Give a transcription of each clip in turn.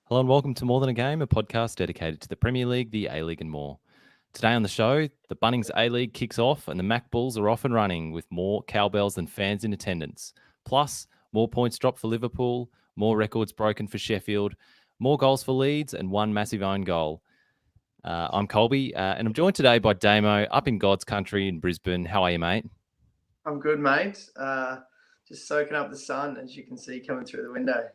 Hello and welcome to More Than a Game, a podcast dedicated to the Premier League, the A-League and more. Today on the show, the Bunnings A-League kicks off and the MacBulls are off and running with more cowbells than fans in attendance. Plus, more points dropped for Liverpool, more records broken for Sheffield, more goals for Leeds and one massive own goal. I'm Colby and I'm joined today by Damo up in God's country in Brisbane. How are you, mate? I'm good, mate. Just soaking up the sun, as you can see coming through the window.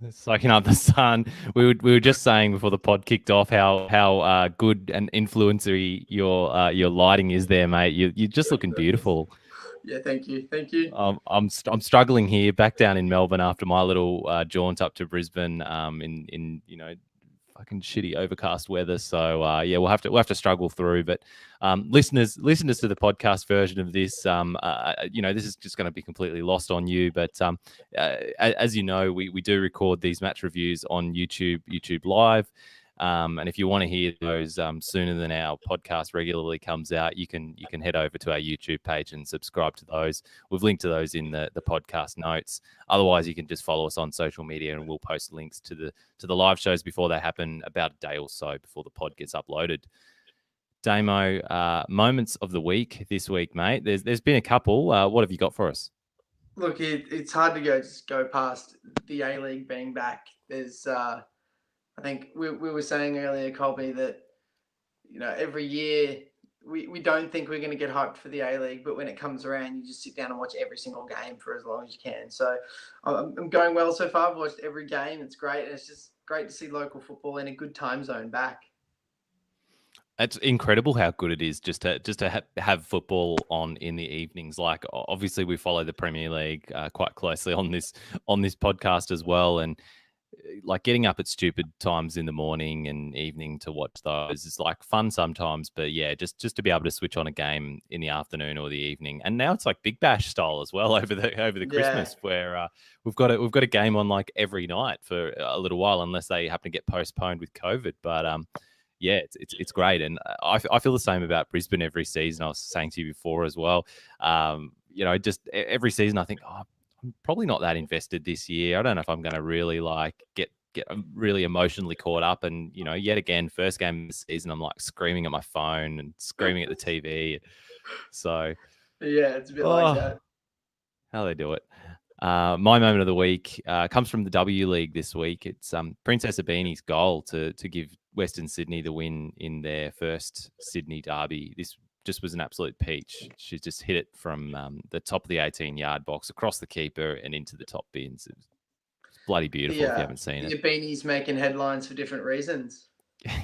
Soaking up the sun. We were just saying before the pod kicked off how good and influencery your lighting is there, mate. You're just looking beautiful. Yeah, thank you. I'm struggling here back down in Melbourne after my little jaunt up to Brisbane in fucking shitty overcast weather. So we'll have to struggle through. But listeners to the podcast version of this, this is just going to be completely lost on you. But as you know, we do record these match reviews on YouTube Live. And if you want to hear those sooner than our podcast regularly comes out, you can head over to our YouTube page and subscribe to those. We've linked to those in the podcast notes. Otherwise, you can just follow us on social media and we'll post links to the live shows before they happen about a day or so before the pod gets uploaded. Damo, moments of the week this week, mate. There's been a couple. What have you got for us? Look, it's hard to go past the A-League being back. There's I think we were saying earlier, Colby, that every year we don't think we're going to get hyped for the A-League, but when it comes around, you just sit down and watch every single game for as long as you can. So I'm going well so far. I've watched every game. It's great. And it's just great to see local football in a good time zone back. It's incredible how good it is just to have football on in the evenings. Like, obviously, we follow the Premier League quite closely on this podcast as well, and like getting up at stupid times in the morning and evening to watch those is like fun sometimes. But yeah, just to be able to switch on a game in the afternoon or the evening, and now it's like Big Bash style as well over the Christmas, where we've got a game on like every night for a little while, unless they happen to get postponed with COVID. But yeah, it's great, and I feel the same about Brisbane every season. I was saying to you before as well. Just every season I think, I'm probably not that invested this year. I don't know if I'm going to really like get really emotionally caught up. And yet again, first game of the season, I'm like screaming at my phone and screaming at the TV. So yeah, it's a bit like that. How they do it. My moment of the week comes from the W League this week. It's Princess Abini's goal to give Western Sydney the win in their first Sydney derby. This just was an absolute peach. She just hit it from the top of the 18-yard box, across the keeper and into the top bins. It was bloody beautiful if you haven't seen it. Beanie's making headlines for different reasons.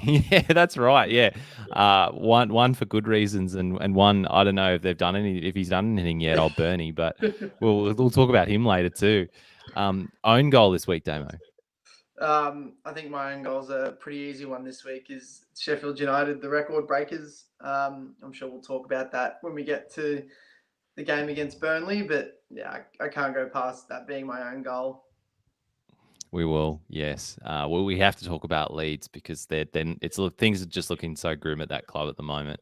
Yeah, that's right. Yeah, one for good reasons, and one, I don't know if he's done anything yet. Old Bernie, but we'll talk about him later too. Own goal this week, Damo. I think my own goal's a pretty easy one this week. Is Sheffield United, the record breakers. I'm sure we'll talk about that when we get to the game against Burnley. But yeah, I can't go past that being my own goal. We will, yes. Well, we have to talk about Leeds because things are just looking so grim at that club at the moment.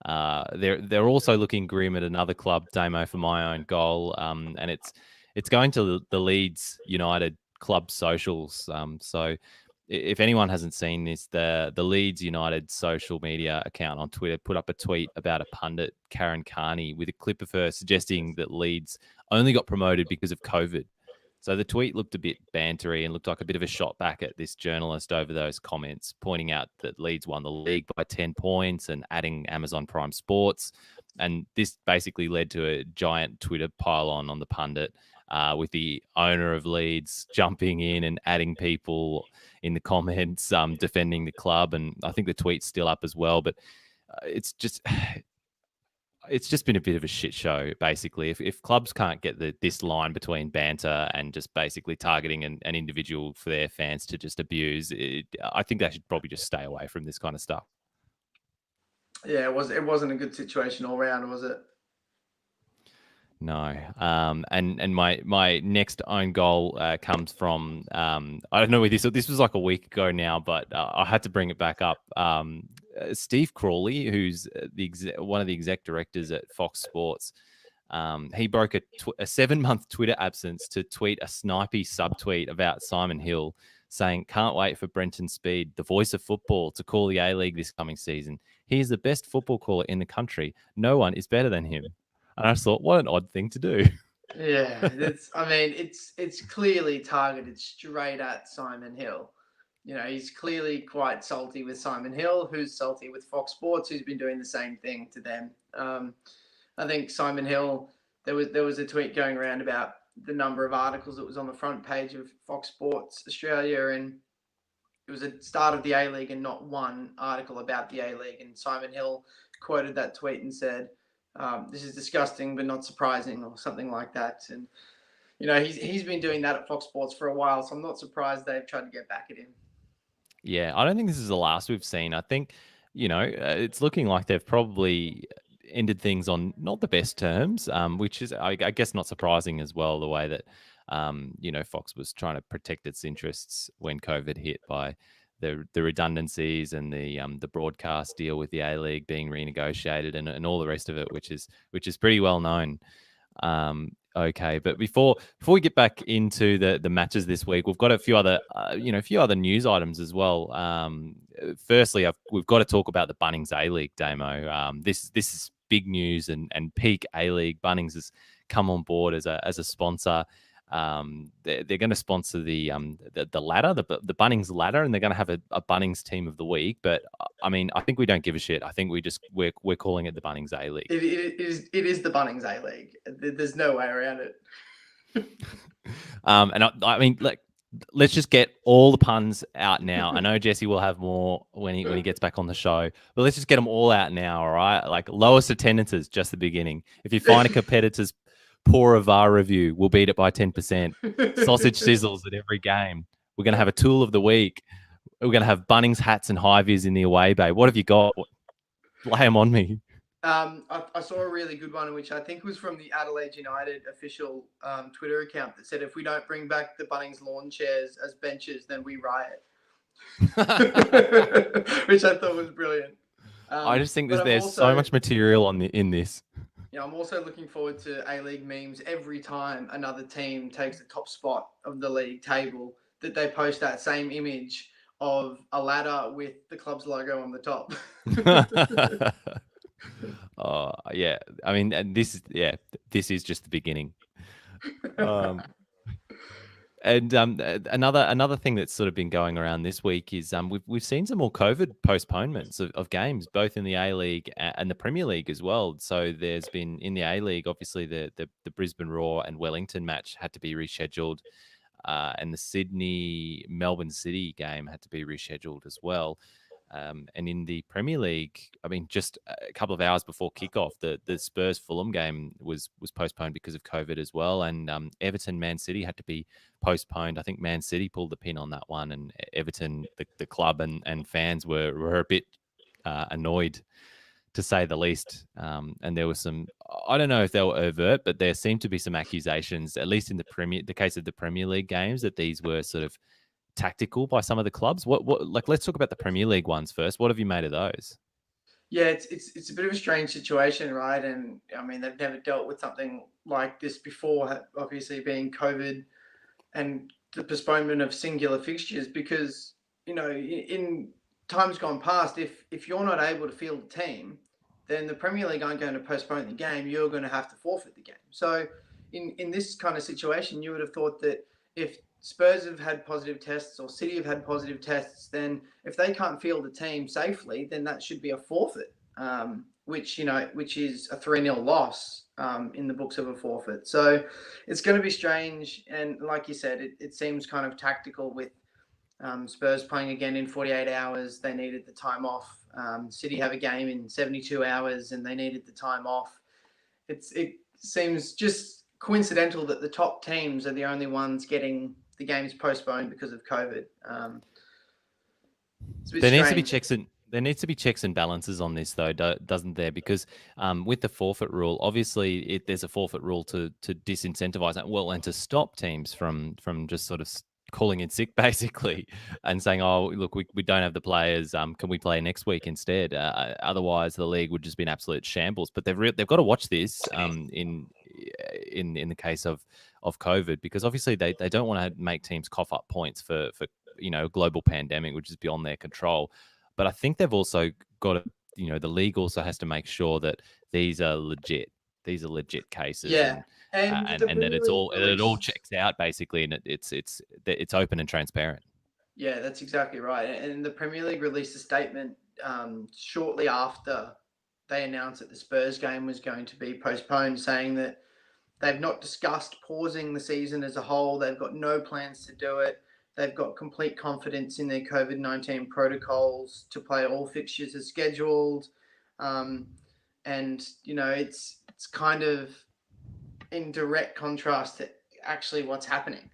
They're also looking grim at another club, Damo, for my own goal, and it's going to the Leeds United club socials. So if anyone hasn't seen this, the Leeds United social media account on Twitter put up a tweet about a pundit, Karen Carney, with a clip of her suggesting that Leeds only got promoted because of COVID. So the tweet looked a bit bantery and looked like a bit of a shot back at this journalist over those comments, pointing out that Leeds won the league by 10 points and adding Amazon Prime Sports. And this basically led to a giant Twitter pile-on the pundit, with the owner of Leeds jumping in and adding people in the comments, defending the club. And I think the tweet's still up as well. But it's just been a bit of a shit show, basically. If clubs can't get this line between banter and just basically targeting an individual for their fans to just abuse, I think they should probably just stay away from this kind of stuff. Yeah, it wasn't a good situation all round, was it? No. And my next own goal comes from, I don't know where this was like a week ago now, but I had to bring it back up. Steve Crawley, who's one of the exec directors at Fox Sports, he broke a 7-month Twitter absence to tweet a snipey subtweet about Simon Hill. saying, "Can't wait for Brenton Speed, the voice of football, to call the A-League this coming season. He is the best football caller in the country. No one is better than him." And I just thought, what an odd thing to do. Yeah, it's clearly targeted straight at Simon Hill. He's clearly quite salty with Simon Hill, who's salty with Fox Sports, who's been doing the same thing to them. I think Simon Hill, there was a tweet going around about the number of articles that was on the front page of Fox Sports Australia, and it was a start of the A League and not one article about the A League. And Simon Hill quoted that tweet and said, "This is disgusting, but not surprising," or something like that. And he's been doing that at Fox Sports for a while, so I'm not surprised they've tried to get back at him. Yeah, I don't think this is the last we've seen. I think, it's looking like they've probably ended things on not the best terms, which is, I guess, not surprising as well, the way that, Fox was trying to protect its interests when COVID hit by the redundancies and the broadcast deal with the A-League being renegotiated and all the rest of it, which is pretty well known. Okay, but before we get back into the matches this week, we've got a few other news items as well. Firstly, we've got to talk about the Bunnings A-League, Damo. This is big news and peak A-League. Bunnings has come on board as a sponsor. They're going to sponsor the ladder, the Bunnings ladder, and they're going to have a Bunnings team of the week. But I mean, I think we don't give a shit. I think we're calling it the Bunnings A-League. It is the Bunnings A-League. There's no way around it. And I mean, like, let's just get all the puns out now. I know Jesse will have more when he gets back on the show, but let's just get them all out now. All right, like lowest attendances, just the beginning. If you find a competitor's poor VAR review, we'll beat it by 10%. Sausage sizzles at every game. We're going to have a tool of the week. We're going to have Bunnings hats and high vis in the away bay. What have you got? Lay them on me. I saw a really good one, which I think was from the Adelaide United official Twitter account, that said, "If we don't bring back the Bunnings lawn chairs as benches, then we riot." Which I thought was brilliant. I just think there's so much material in this. I'm also looking forward to A-League memes every time another team takes the top spot of the league table, that they post that same image of a ladder with the club's logo on the top. Oh yeah, I mean, this is just the beginning. And another thing that's sort of been going around this week is we've seen some more COVID postponements of games, both in the A-League and the Premier League as well. So there's been, in the A-League, obviously the Brisbane Roar and Wellington match had to be rescheduled, and the Sydney Melbourne City game had to be rescheduled as well. And in the Premier League, I mean, just a couple of hours before kickoff, the Spurs Fulham game was postponed because of COVID as well, and Everton Man City had to be postponed. I think Man City pulled the pin on that one, and Everton, the club and fans were a bit annoyed, to say the least. And there was some, I don't know if they were overt, but there seemed to be some accusations, at least in the case of the Premier League games, that these were sort of tactical by some of the clubs. Like, let's talk about the Premier League ones first. What have you made of those? Yeah, it's a bit of a strange situation, right? And I mean, they've never dealt with something like this before, obviously being COVID and the postponement of singular fixtures, because in times gone past, if you're not able to field a team, then the Premier League aren't going to postpone the game. You're going to have to forfeit the game. So in this kind of situation, you would have thought that if Spurs have had positive tests or City have had positive tests, then if they can't field a team safely, then that should be a forfeit, which is a 3-0 loss in the books of a forfeit. So it's going to be strange. And like you said, it seems kind of tactical with Spurs playing again in 48 hours. They needed the time off. City have a game in 72 hours and they needed the time off. It seems just coincidental that the top teams are the only ones getting the games postponed because of COVID. There needs to be checks and balances on this, though, doesn't there? Because with the forfeit rule, obviously there's a forfeit rule to disincentivize that, and to stop teams from just sort of calling in sick, basically, and saying, "Oh, look, we don't have the players. Can we play next week instead?" Otherwise, the league would just be an absolute shambles. But they've got to watch this in the case of COVID, because obviously they don't want to make teams cough up points for a global pandemic, which is beyond their control. But I think they've also got to, the league also has to make sure that these are legit. These are legit cases, Yeah, and and the and that Premier it's League all that it all released. checks out basically, and it's open and transparent. Yeah, that's exactly right. And the Premier League released a statement shortly after they announced that the Spurs game was going to be postponed, saying that they've not discussed pausing the season as a whole. They've got no plans to do it. They've got complete confidence in their COVID-19 protocols to play all fixtures as scheduled. Um, and, it's kind of in direct contrast to actually what's happening.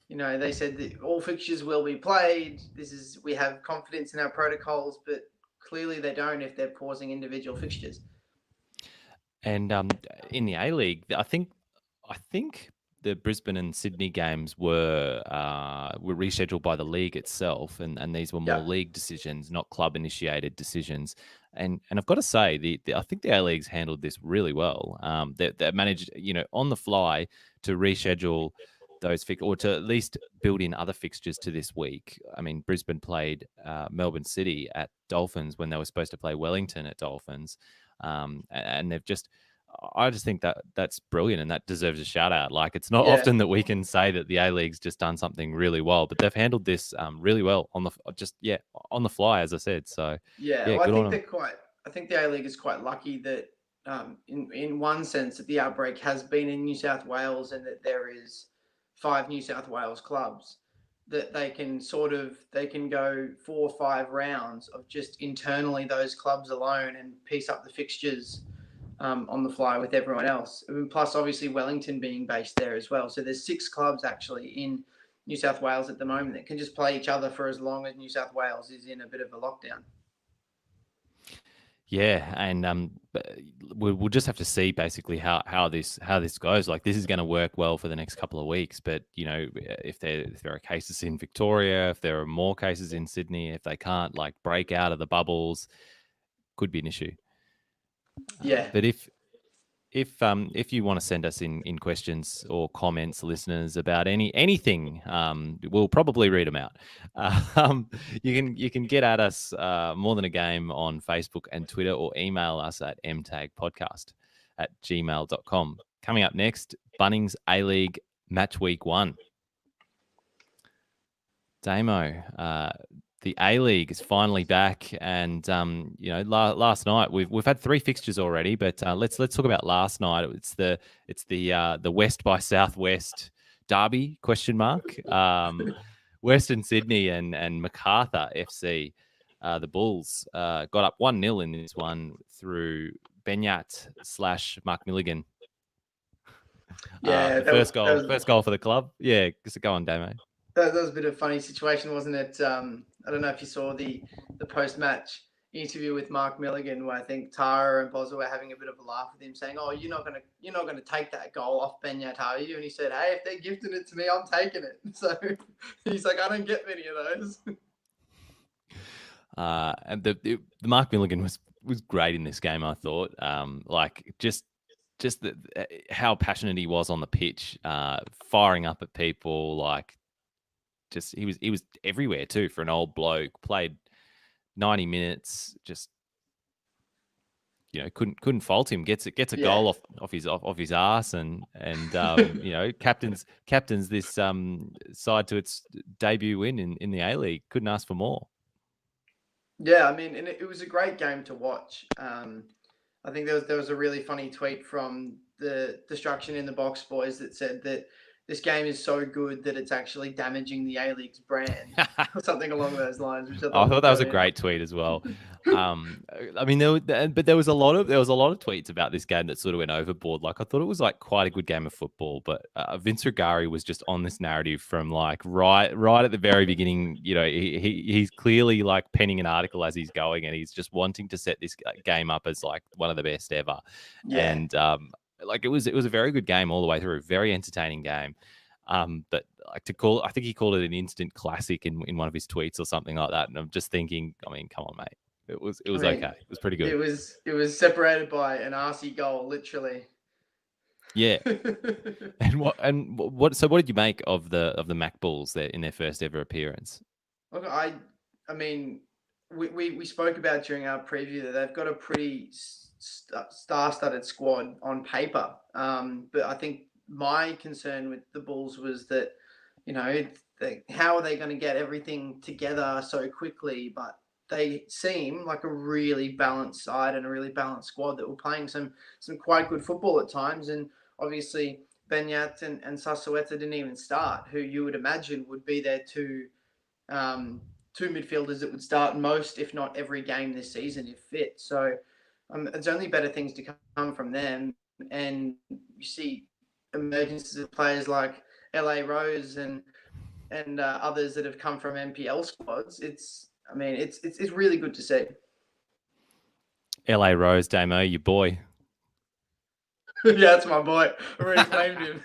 They said that all fixtures will be played. We have confidence in our protocols, but clearly they don't if they're pausing individual fixtures. And in the A League, I think the Brisbane and Sydney games were rescheduled by the league itself, and these were more Yeah, league decisions, not club initiated decisions. And I've got to say, I think the A League's handled this really well. They managed, on the fly to reschedule those or to at least build in other fixtures to this week. I mean, Brisbane played Melbourne City at Dolphins when they were supposed to play Wellington at Dolphins. And they've just, I just think that that's brilliant and that deserves a shout out. Like, it's not yeah, often that we can say that the A League's just done something really well, but they've handled this really well on the fly, as I said. So yeah. yeah, Well, good on them. I think the A League is quite lucky that, in one sense, that the outbreak has been in New South Wales, and that there is 5 New South Wales clubs that they can go 4 or 5 rounds of just internally those clubs alone and piece up the fixtures on the fly with everyone else. Plus, obviously, Wellington being based there as well. So there's 6 clubs actually in New South Wales at the moment that can just play each other for as long as New South Wales is in a bit of a lockdown. Yeah, and we'll just have to see basically how this goes. Like, this is going to work well for the next couple of weeks, but if there are cases in Victoria, if there are more cases in Sydney, if they can't like break out of the bubbles, could be an issue. Yeah, But if you want to send us in questions or comments, listeners, about anything, we'll probably read them out. You can get at us more than a game on Facebook and Twitter, or email us at mtagpodcast@gmail.com. Coming up next, Bunnings A-League Match Week 1. Damo, the A-League is finally back, and last night we've had 3 fixtures already, but let's talk about last night. It's the West by Southwest derby ? Western Sydney and Macarthur FC. The Bulls got up 1-0 in this one through Benyat / Mark Milligan. yeah. The first goal for the club. Yeah, just go on, Damo. That was a bit of a funny situation, wasn't it? I don't know if you saw the post-match interview with Mark Milligan, where I think Tara and Boswell were having a bit of a laugh with him, saying, "Oh, you're not gonna take that goal off Benyat, are you?" And he said, "Hey, if they're gifting it to me, I'm taking it." So he's like, "I don't get many of those." And the Mark Milligan was great in this game. I thought, like just how passionate he was on the pitch, firing up at people. Like, just he was everywhere too for an old bloke. Played 90 minutes. Just couldn't fault him. Gets a Yeah, goal off his ass, and captains this side to its debut win in the A League. Couldn't ask for more. yeah. I mean, and it was a great game to watch. I think there was a really funny tweet from the Destruction in the Box boys that said that this game is so good that it's actually damaging the A League's brand, or something along those lines, which I I thought was thought that was a brilliant. great tweet as well. I mean, there was a lot of tweets about this game that sort of went overboard. Like, I thought it was like quite a good game of football, but Vince Regari was just on this narrative from like right at the very beginning. He's clearly like penning an article as he's going, and he's just wanting to set this game up as like one of the best ever. Yeah, And like, it was a very good game all the way through, very entertaining game. But like, I think he called it an instant classic in one of his tweets or something like that. And I'm just thinking, I mean, come on, mate. It was I okay. mean, It was pretty good. it was separated by an RC goal, literally. Yeah. And what? So what did you make of the MacBulls there in their first ever appearance? Look, I mean, we spoke about during our preview that they've got a pretty star-studded squad on paper. But I think my concern with the Bulls was that, how are they going to get everything together so quickly? But they seem like a really balanced side and a really balanced squad that were playing some quite good football at times. And obviously, Benyat and Sassueta didn't even start, who you would imagine would be their um, two midfielders that would start most, if not every game this season, if fit. So it's only better things to come from them. And you see emergences of players like LA Rose and others that have come from MPL squads. It's really good to see. LA Rose, Damo, your boy. Yeah, that's my boy. I already claimed him.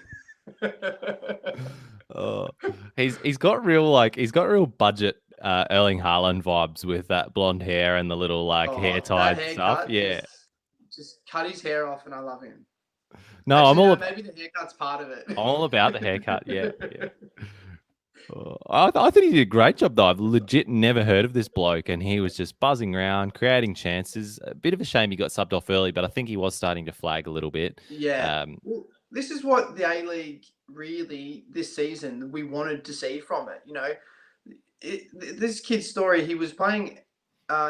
Oh, he's got real budget Erling Haaland vibes with that blonde hair and the little hair That tied stuff. haircut Yeah. just cut his hair off, and I love him. No, Actually, no, maybe the haircut's part of it. I'm all about the haircut. Yeah, yeah. I thought he did a great job though. I've legit never heard of this bloke, and he was just buzzing around, creating chances. A bit of a shame he got subbed off early, but I think he was starting to flag a little bit. Yeah. Well, this is what the A-League really this season we wanted to see from it. This kid's story. He was playing.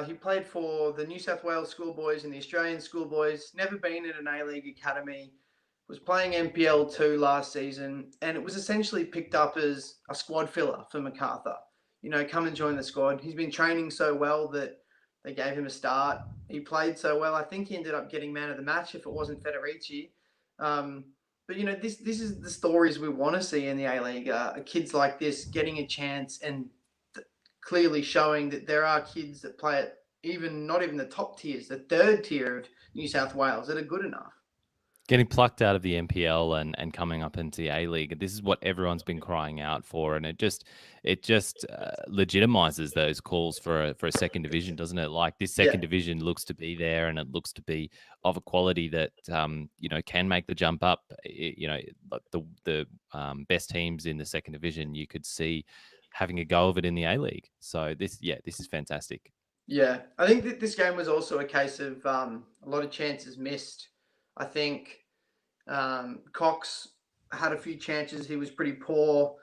He played for the New South Wales schoolboys and the Australian schoolboys. Never been in an A-League academy. Was playing MPL 2 last season, and it was essentially picked up as a squad filler for MacArthur. Come and join the squad. He's been training so well that they gave him a start. He played so well. I think he ended up getting man of the match if it wasn't Federici. But this is the stories we want to see in the A-League. Kids like this getting a chance and clearly showing that there are kids that play at not even the top tiers, the third tier of New South Wales that are good enough. Getting plucked out of the MPL and coming up into the A-League. This is what everyone's been crying out for, and it just legitimizes those calls for a second division, doesn't it? Like this second division looks to be there, and it looks to be of a quality that can make the jump up. The best teams in the second division, you could see having a go of it in the A-League. So this is fantastic. Yeah, I think that this game was also a case of a lot of chances missed. I think Cox had a few chances. He was pretty poor.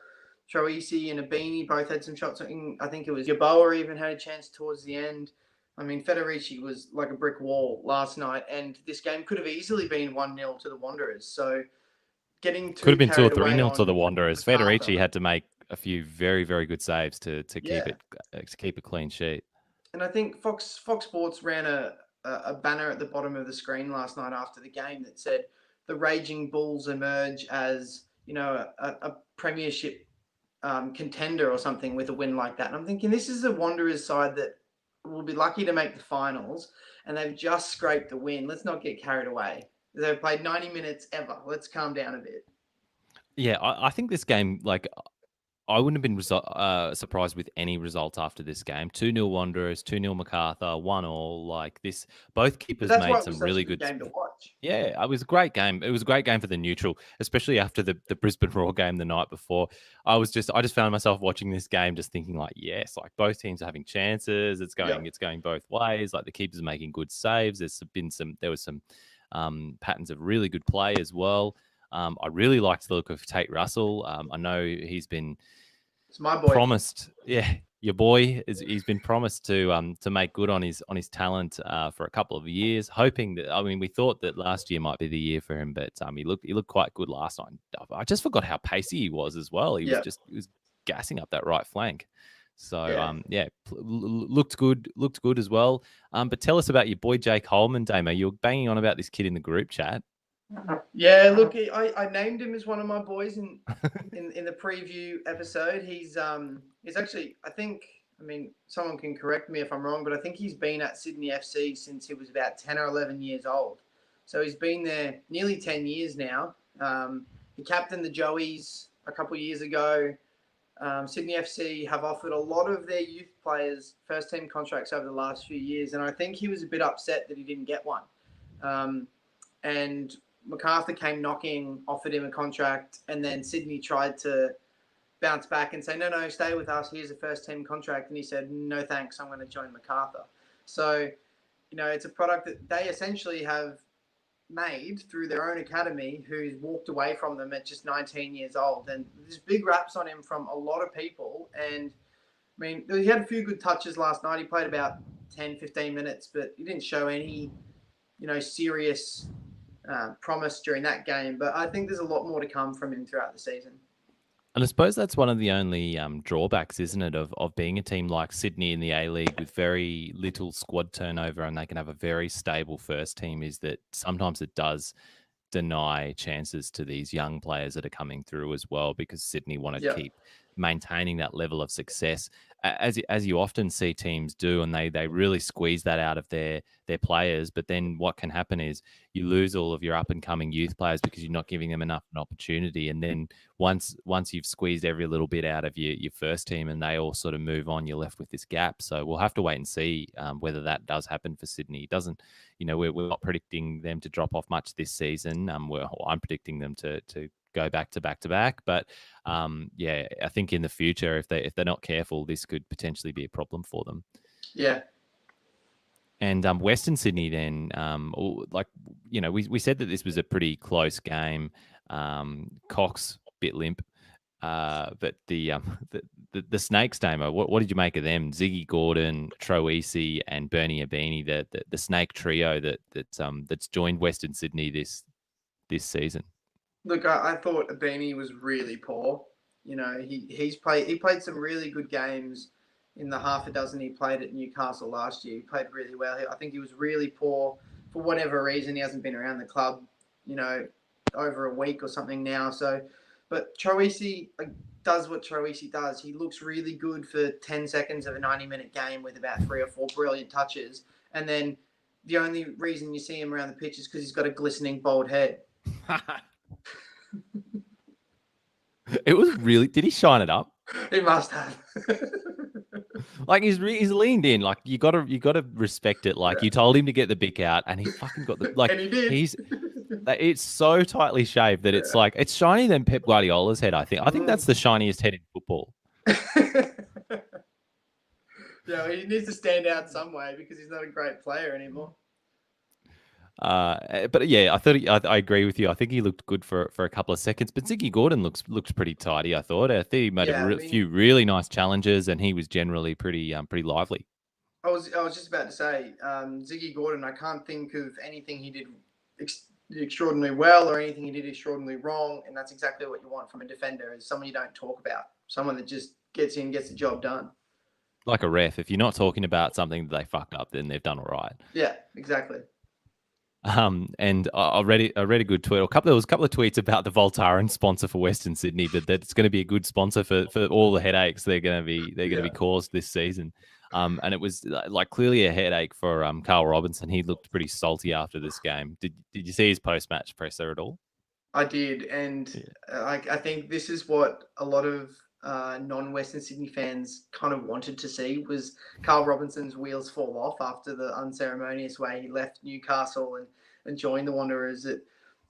Troisi and Abini both had some shots. I think it was Yaboa even had a chance towards the end. I mean, Federici was like a brick wall last night, and this game could have easily been 1-0 to the Wanderers. So could have been 2 or 3-0 to the Wanderers. Federici had to make a few very, very good saves to keep a clean sheet. And I think Fox Sports ran a banner at the bottom of the screen last night after the game that said the Raging Bulls emerge as a premiership contender or something with a win like that. And I'm thinking this is the Wanderers side that will be lucky to make the finals, and they've just scraped the win. Let's not get carried away. They've played 90 minutes ever. Let's calm down a bit. Yeah, I think this game, I wouldn't have been surprised with any result after this game. 2-0 Wanderers, 2-0 MacArthur, 1-1. Like this, both keepers made some really good game to watch. Yeah, it was a great game. It was a great game for the neutral, especially after the Brisbane Roar game the night before. I just found myself watching this game, just thinking yes, both teams are having chances. It's going both ways. Like the keepers are making good saves. There was some patterns of really good play as well. I really liked the look of Tate Russell. I know he's been my boy. Promised. Yeah, your boy he's been promised to make good on his talent for a couple of years. Hoping that we thought that last year might be the year for him, but he looked quite good last night. I just forgot how pacey he was as well. He was gassing up that right flank. So looked good as well. But tell us about your boy Jake Holman, Damo. You were banging on about this kid in the group chat. Yeah, look, I named him as one of my boys in the preview episode. He's actually, someone can correct me if I'm wrong, but I think he's been at Sydney FC since he was about 10 or 11 years old. So he's been there nearly 10 years now. He captained the Joeys a couple of years ago. Sydney FC have offered a lot of their youth players first-team contracts over the last few years, and I think he was a bit upset that he didn't get one. And MacArthur came knocking, offered him a contract, and then Sydney tried to bounce back and say, no, stay with us. Here's a first team contract. And he said, no, thanks. I'm going to join MacArthur. So, it's a product that they essentially have made through their own academy, who's walked away from them at just 19 years old. And there's big raps on him from a lot of people. And I mean, he had a few good touches last night. He played about 10, 15 minutes, but he didn't show any, serious promise during that game. But I think there's a lot more to come from him throughout the season. And I suppose that's one of the only drawbacks, isn't it, of being a team like Sydney in the A-League with very little squad turnover, and they can have a very stable first team, is that sometimes it does deny chances to these young players that are coming through as well, because Sydney want to keep maintaining that level of success, as you often see teams do, and they really squeeze that out of their players. But then what can happen is you lose all of your up and coming youth players because you're not giving them enough an opportunity. And then once you've squeezed every little bit out of your first team and they all sort of move on, you're left with this gap. So we'll have to wait and see whether that does happen for Sydney. It doesn't, we're not predicting them to drop off much this season. I'm predicting them to go back to back. But I think in the future, if they're not careful, this could potentially be a problem for them. Yeah. And Western Sydney then, we said that this was a pretty close game. Cox bit limp, but the Snakes, Damo, what did you make of them? Ziggy Gordon, Troisi, and Bernie Abini, the Snake trio that's joined Western Sydney this season. Look, I thought Abini was really poor. He played some really good games in the half a dozen he played at Newcastle last year. He played really well. I think he was really poor for whatever reason. He hasn't been around the club, over a week or something now. So, but Troisi does what Troisi does. He looks really good for 10 seconds of a 90-minute game with about 3 or 4 brilliant touches. And then the only reason you see him around the pitch is because he's got a glistening bald head. It was really. Did he shine it up? He must have. Like he's leaned in. Like you gotta respect it. Like you told him to get the bick out, and he fucking got the and he did. It's so tightly shaved that it's like it's shinier than Pep Guardiola's head. I think that's the shiniest head in football. Yeah, he needs to stand out some way because he's not a great player anymore. But yeah, I agree with you. I think he looked good for a couple of seconds. But Ziggy Gordon looks pretty tidy. I thought. I think he made a few really nice challenges, and he was generally pretty lively. I was just about to say, Ziggy Gordon. I can't think of anything he did extraordinarily well or anything he did extraordinarily wrong, and that's exactly what you want from a defender: is someone you don't talk about, someone that just gets in, gets the job done. Like a ref. If you're not talking about something that they fucked up, then they've done all right. Yeah, exactly. And I read a good tweet. There was a couple of tweets about the Voltaren sponsor for Western Sydney, that it's going to be a good sponsor for all the headaches they're going to be caused this season. And it was like clearly a headache for Carl Robinson. He looked pretty salty after this game. Did you see his post-match presser at all? I did, and I think this is what a lot of non-Western Sydney fans kind of wanted to see, was Carl Robinson's wheels fall off after the unceremonious way he left Newcastle and joined the Wanderers.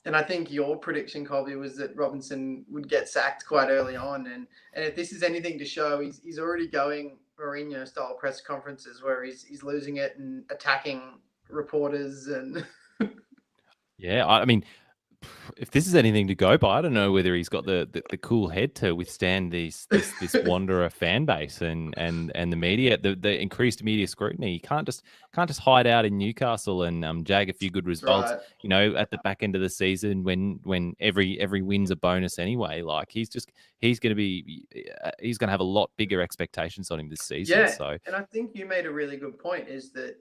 And I think your prediction, Colby, was that Robinson would get sacked quite early on. And if this is anything to show, he's already going Mourinho-style press conferences where he's losing it and attacking reporters. And yeah, I mean, if this is anything to go by, I don't know whether he's got the cool head to withstand this Wanderer fan base and the media, the increased media scrutiny. You can't just hide out in Newcastle and jag a few good results. Right. At the back end of the season when every win's a bonus anyway. Like he's going to have a lot bigger expectations on him this season. Yeah, so and I think you made a really good point, is that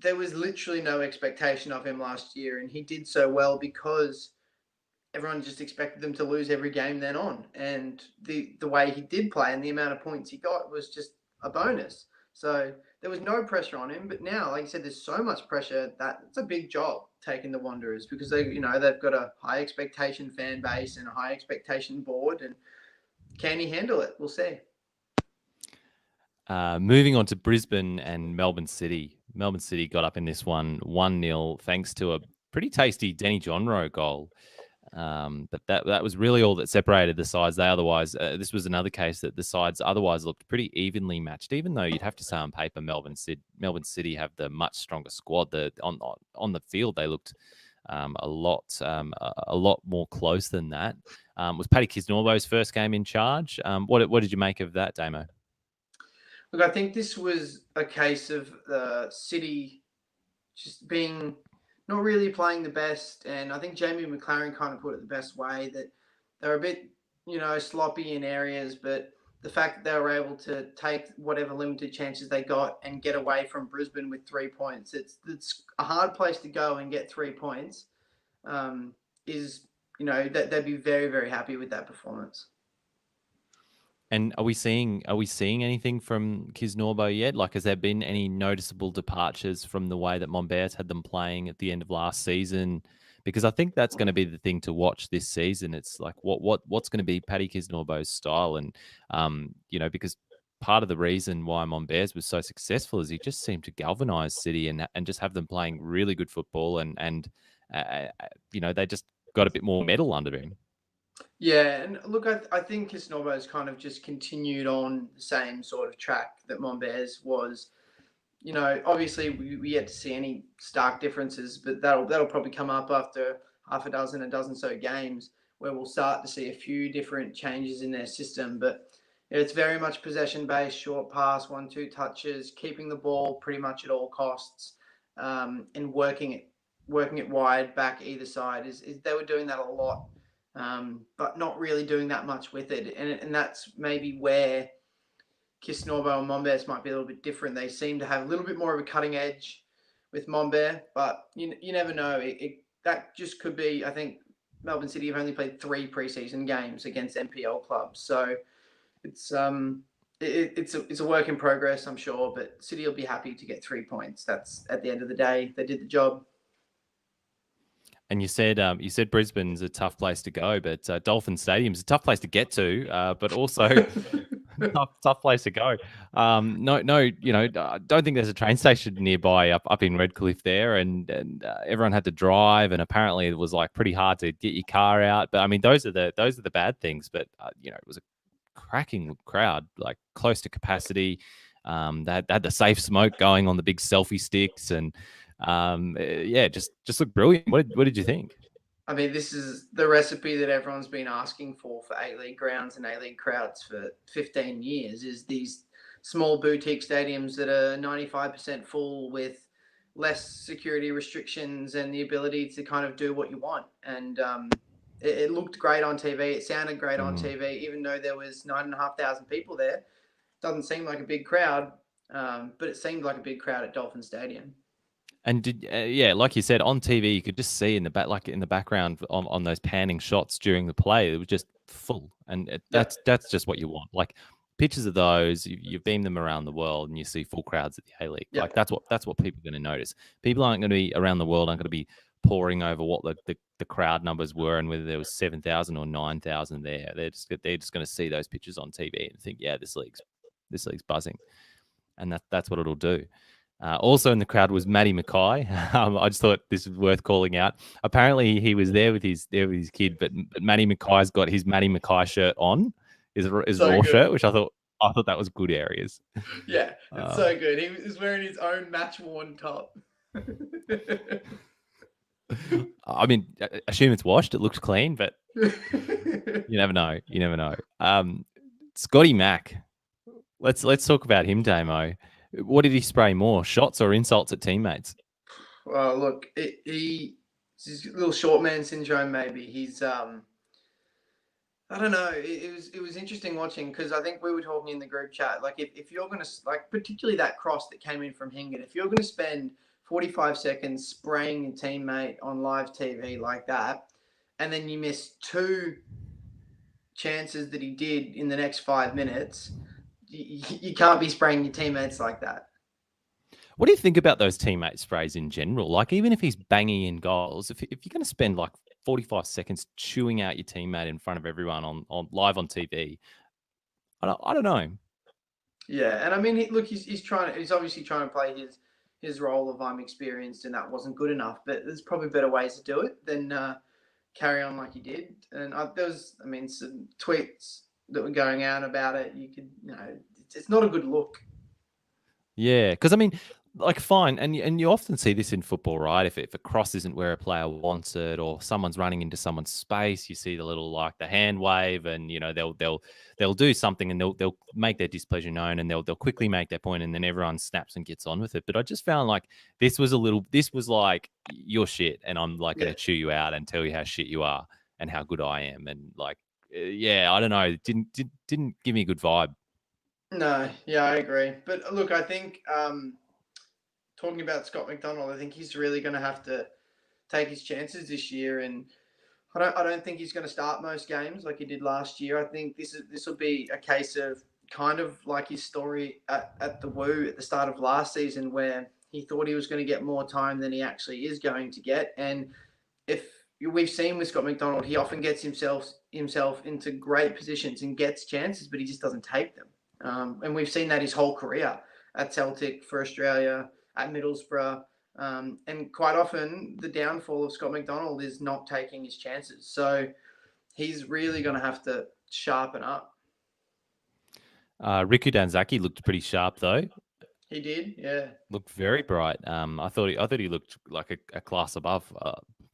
there was literally no expectation of him last year, and he did so well because everyone just expected them to lose every game then on. And the way he did play and the amount of points he got was just a bonus. So there was no pressure on him. But now, like you said, there's so much pressure that it's a big job taking the Wanderers, because they've got a high expectation fan base and a high expectation board. And can he handle it? We'll see. Moving on to Brisbane and Melbourne City. Melbourne City got up in this one 1-0 thanks to a pretty tasty Denny Johnroe goal. But that was really all that separated the sides. They otherwise, this was another case that the sides otherwise looked pretty evenly matched. Even though you'd have to say on paper, Melbourne City have the much stronger squad. On the field they looked a lot more close than that. Was Paddy Kisnorbo's first game in charge? What did you make of that, Damo? Look, I think this was a case of City just being not really playing the best, and I think Jamie McLaren kind of put it the best way, that they're a bit, sloppy in areas, but the fact that they were able to take whatever limited chances they got and get away from Brisbane with 3 points, it's a hard place to go and get 3 points. Is that they'd be very, very happy with that performance. And are we seeing anything from Kisnorbo yet? Like, has there been any noticeable departures from the way that Monbear's had them playing at the end of last season? Because I think that's going to be the thing to watch this season. It's like what's going to be Paddy Kisnorbo's style, and because part of the reason why Monbear's was so successful is he just seemed to galvanise City and just have them playing really good football, and they just got a bit more metal under him. Yeah, and look, I think Kisnorbo's kind of just continued on the same sort of track that Monbear's was. Obviously we yet to see any stark differences, but that'll probably come up after half a dozen so games, where we'll start to see a few different changes in their system. But it's very much possession based, short pass, 1-2 touches, keeping the ball pretty much at all costs, and working it wide back either side. Is they were doing that a lot, but not really doing that much with it, and that's maybe where Kisnorbo and Monbear's might be a little bit different. They seem to have a little bit more of a cutting edge with Monbear, but you never know. That just could be. I think Melbourne City have only played 3 preseason games against NPL clubs, so it's a work in progress, I'm sure. But City will be happy to get 3 points. That's, at the end of the day, they did the job. And you said Brisbane's a tough place to go, but Dolphin Stadium's a tough place to get to, but also tough place to go. No, I don't think there's a train station nearby up in Redcliffe there, and everyone had to drive, and apparently it was like pretty hard to get your car out. But I mean, those are the bad things. But it was a cracking crowd, like close to capacity. They had the safe smoke going on the big selfie sticks, and just looked brilliant. What did you think? I mean, this is the recipe that everyone's been asking for A-League grounds and A-League crowds for 15 years, is these small boutique stadiums that are 95% full with less security restrictions and the ability to kind of do what you want. And it looked great on TV. It sounded great on TV, even though there was 9,500 people there. Doesn't seem like a big crowd, but it seemed like a big crowd at Dolphin Stadium. And like you said, on TV, you could just see in the background on those panning shots during the play, it was just full, and that's just what you want. Like pictures of those, you beam them around the world, and you see full crowds at the A-League. Yep. Like that's what people are going to notice. People aren't going to be around the world, aren't going to be poring over what the crowd numbers were and whether there was 7,000 or 9,000 there. They're just going to see those pictures on TV and think, yeah, this league's buzzing, and that's what it'll do. Also in the crowd was Matty Mackay. I just thought this was worth calling out. Apparently he was there with his kid, but Matty Mackay's got his Matty Mackay shirt on, his So raw good. shirt, which I thought that was good areas. Yeah, it's so good. He was wearing his own match-worn top. I mean, I assume it's washed. It looks clean, but you never know. Scotty Mack. Let's talk about him, Damo. What did he spray more, shots or insults at teammates? Well, look, he's a little short man syndrome. Maybe he's I don't know. It was interesting watching, because I think we were talking in the group chat. Like if you're gonna, like, particularly that cross that came in from Hingen, if you're gonna spend 45 seconds spraying your teammate on live TV like that, and then you miss 2 chances that he did in the next 5 minutes, you can't be spraying your teammates like that. What do you think about those teammate sprays in general? Like, even if he's banging in goals, if you're going to spend like 45 seconds chewing out your teammate in front of everyone on live on TV, I don't know. Yeah, and I mean, he's obviously trying to play his role of I'm experienced, and that wasn't good enough. But there's probably better ways to do it than carry on like he did. And there was, I mean, some tweets that were going out about it. You could, it's not a good look. Yeah, because I mean, like, fine, and you often see this in football, right? If a cross isn't where a player wants it, or someone's running into someone's space, you see the little, like, the hand wave, and they'll do something, and they'll make their displeasure known, and they'll quickly make their point, and then everyone snaps and gets on with it. But I just found like this was like, you're shit, and I'm like going Yeah. to chew you out and tell you how shit you are and how good I am, and like, yeah, I don't know, didn't give me a good vibe. No, yeah, I agree. But look, I think talking about Scott McDonald, I think he's really going to have to take his chances this year, and I don't think he's going to start most games like he did last year. I think this will be a case of kind of like his story at the Woo at the start of last season, where he thought he was going to get more time than he actually is going to get. And if we've seen with Scott McDonald, he often gets himself into great positions and gets chances, but he just doesn't take them. And we've seen that his whole career at Celtic, for Australia, at Middlesbrough. And quite often, the downfall of Scott McDonald is not taking his chances. So he's really going to have to sharpen up. Riku Danzaki looked pretty sharp though. He did, yeah. Looked very bright. I thought he looked like a class above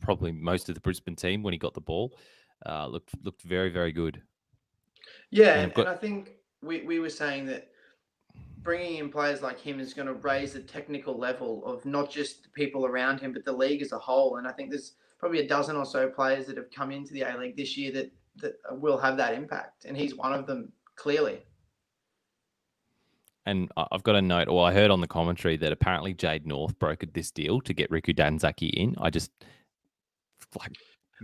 probably most of the Brisbane team when he got the ball. Looked very, very good. Yeah, and I think we were saying that bringing in players like him is going to raise the technical level of not just the people around him, but the league as a whole. And I think there's probably a dozen or so players that have come into the A-League this year that will have that impact. And he's one of them, clearly. And I've got a note, or I heard on the commentary that apparently Jade North brokered this deal to get Riku Danzaki in. I just, like,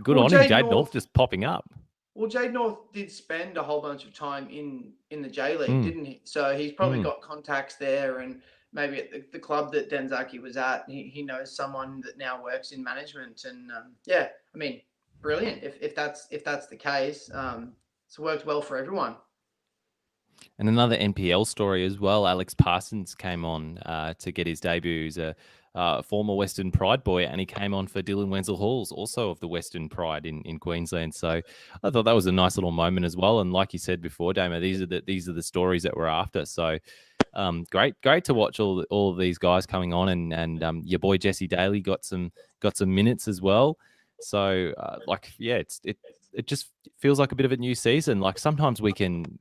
good on him, Jade North just popping up. Well, Jade North did spend a whole bunch of time in the J League, didn't he? So he's probably got contacts there, and maybe at the club that Danzaki was at, he knows someone that now works in management. And yeah, I mean, brilliant. If that's the case, it's worked well for everyone. And another NPL story as well. Alex Parsons came on to get his debut. He's a former Western Pride boy, and he came on for Dylan Wenzel-Halls, also of the Western Pride in Queensland. So I thought that was a nice little moment as well. And like you said before, Damo, these are the stories that we're after. So great to watch all of these guys coming on, and your boy Jesse Daly got some minutes as well. So it just feels like a bit of a new season. Like sometimes we can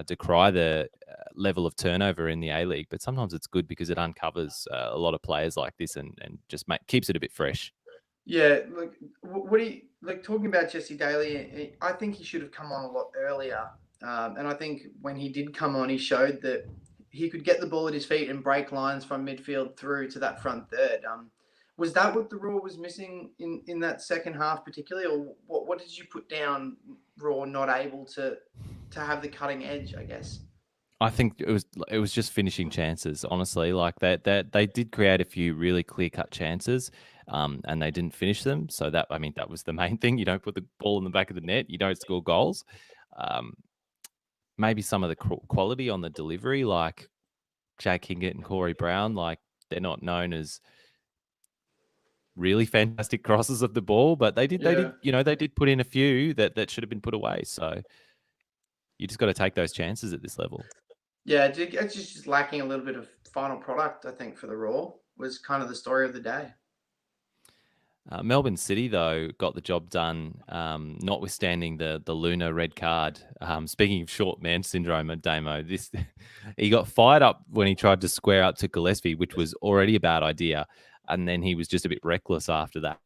decry the level of turnover in the A-League, but sometimes it's good because it uncovers a lot of players like this and just keeps it a bit fresh. Yeah, look, what do you like talking about Jesse Daly? I think he should have come on a lot earlier, and I think when he did come on, he showed that he could get the ball at his feet and break lines from midfield through to that front third. Was that what the Raw was missing in that second half, particularly, or what did you put down Raw not able to have the cutting edge, I guess? I think it was just finishing chances, honestly. Like that they did create a few really clear-cut chances, and they didn't finish them. So that was the main thing. You don't put the ball in the back of the net, you don't score goals. Maybe some of the quality on the delivery, like Jack Hingett and Corey Brown, like they're not known as really fantastic crosses of the ball, but they did put in a few that should have been put away. So you just got to take those chances at this level. Yeah, it's just lacking a little bit of final product, I think, for the Raw was kind of the story of the day. Melbourne City, though, got the job done, notwithstanding the Luna red card. Speaking of short man syndrome at Damo, he got fired up when he tried to square up to Gillespie, which was already a bad idea, and then he was just a bit reckless after that.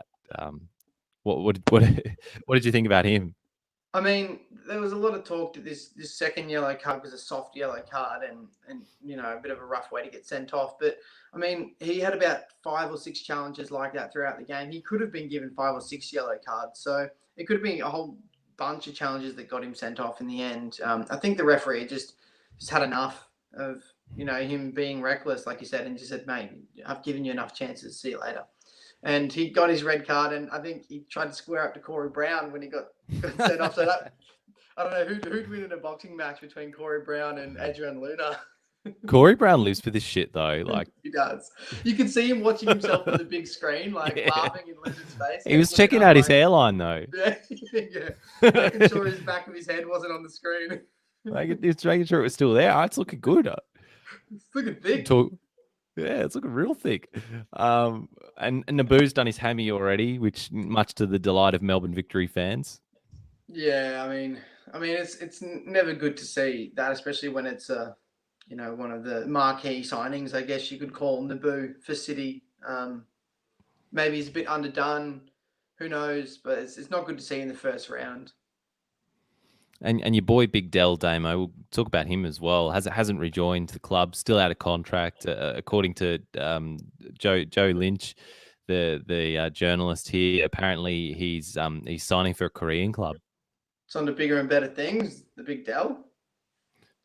What did you think about him? I mean, there was a lot of talk that this second yellow card was a soft yellow card and a bit of a rough way to get sent off. But I mean, he had about 5 or 6 challenges like that throughout the game. He could have been given 5 or 6 yellow cards. So it could have been a whole bunch of challenges that got him sent off in the end. I think the referee just had enough of him being reckless, like you said, and just said, "Mate, I've given you enough chances. See you later." And he got his red card, and I think he tried to square up to Corey Brown when he got sent off. So that, I don't know who'd win in a boxing match between Corey Brown and Adrian Luna. Corey Brown lives for this shit though. Like He does. You can see him watching himself on the big screen, like yeah. laughing in Leonard's face. He was looking checking up out his like, hairline though. yeah, yeah, making sure his back of his head wasn't on the screen. He's making sure it was still there. Oh, it's looking good. It's looking thick. Talk, yeah, it's looking real thick. And Naboo's done his hammy already, which much to the delight of Melbourne Victory fans. Yeah, I mean, it's never good to see that, especially when it's one of the marquee signings, I guess you could call Naboo for City. Maybe he's a bit underdone. Who knows? But it's not good to see in the first round. And your boy Big Dell Damo, we'll talk about him as well. Hasn't rejoined the club, still out of contract, according to Joe Lynch, the journalist here. Apparently, he's signing for a Korean club. It's on to bigger and better things. The Big Dell.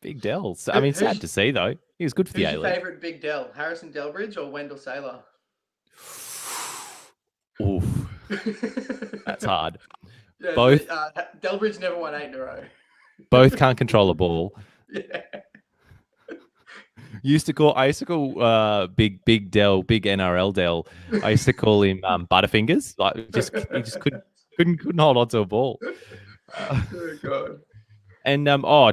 Big Dell. I mean, sad to see though. He was good for the A-League. Who's your favourite Big Dell? Harrison Delbridge or Wendell Saylor? Oof, that's hard. Yeah, both Delbridge never won 8 in a row. Both can't control a ball. Yeah. I used to call Big Dell, Big NRL Dell. I used to call him Butterfingers. Like he just couldn't hold on to a ball. Oh god. And